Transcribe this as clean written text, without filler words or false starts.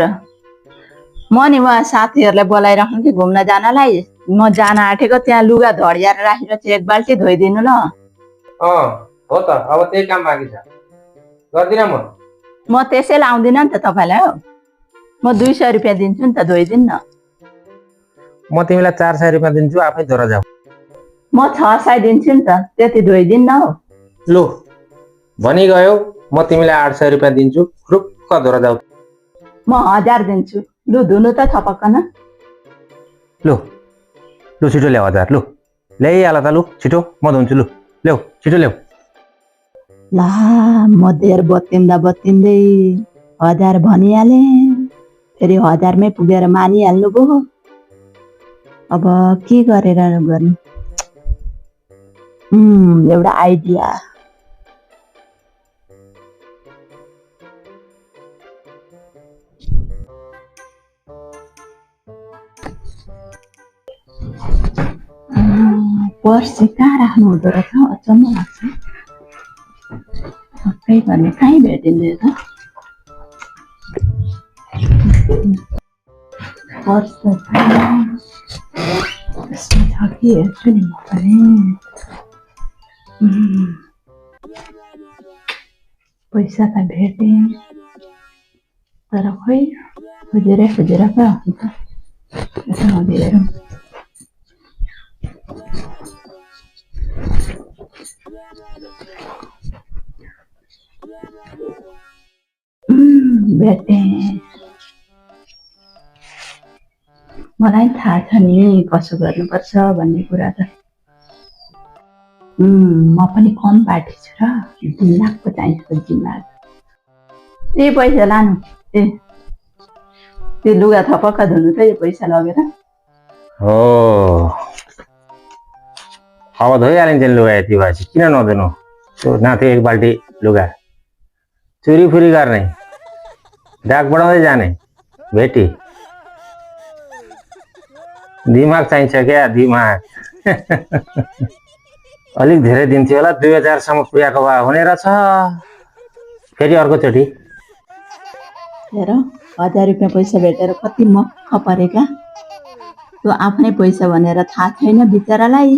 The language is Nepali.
र म नि उहाँ साथीहरूलाई बोलाइराख्नु कि घुम्न जानलाई म जान आँटेको त्यहाँ लुगा धडियाएर राखेर चाहिँ एक बाल्टी धोइदिनु ल। हो त अब त्यही काम बाँकी छ गर्दिन म त्यसै लाउँदिन नि त तपाईँलाई हो। म 200 रुपियाँ दिन्छु नि त धोइदिनु न। म तिमीलाई 400 रुपियाँ दिन्छु आफै धोर जाऊ। म 600 दिन्छु नि त त्यति धोइदिनु न हो। लु भनी गयो म तिमीलाई 800 रुपियाँ दिन्छु रुक्क धोर जाऊ। म 1000 दिन्छु लु धुनु त थपक्कन। लु लु छिटो ल्याऊ 1000 लु ल्याइहाल त लु छिटो म धुन्छु लु ल्याऊ छिटो ल्याऊ। ला म धेर बत्तिँदै 1000 भनिहाले फेरि 1000मै पुगेर मानिहाल्नु भयो। अब के गरेर गर्ने? एउटा आइडिया। पर्स चाहिँ कहाँ राख्नु हुँदो रहेछ अचम्म लाग्छ। सबै गर्ने कहीँ भेटिँदैन। पर्स त यसमा छ कि हेर्छु नि म पनि। पैसा त भेटेँ तर खोइ खोजेर पो हुन्छ। हेरौँ भेटेँ। मलाई थाहा छ नि कसो गर्नुपर्छ भन्ने कुरा त। म पनि कम पार्टी छु र 2 लाख पो चाहिन्छ त जिम्मा। ए पैसा लानु ए त्यो लुगा थपक्क धुनु त यो पैसा लगेर। हो अब धोइहालिन्छ नि लुगा यति भएपछि किन नधुनु। त्यो नाथे एक बाल्टी लुगा चुरी फुरी गर्ने डाक बढाउँदै जाने भेटी दिमाग चाहिन्छ क्या दिमाग। अलिक धेरै दिन्थ्यो होला 2000 सम्म पुगेको भए हुने रहेछ। फेरि अर्कोचोटि हेर 1000 रुपियाँ पैसा भेटेर कति मक्ख परेका। त्यो आफ्नै पैसा भनेर थाहा छैन बिचरालाई।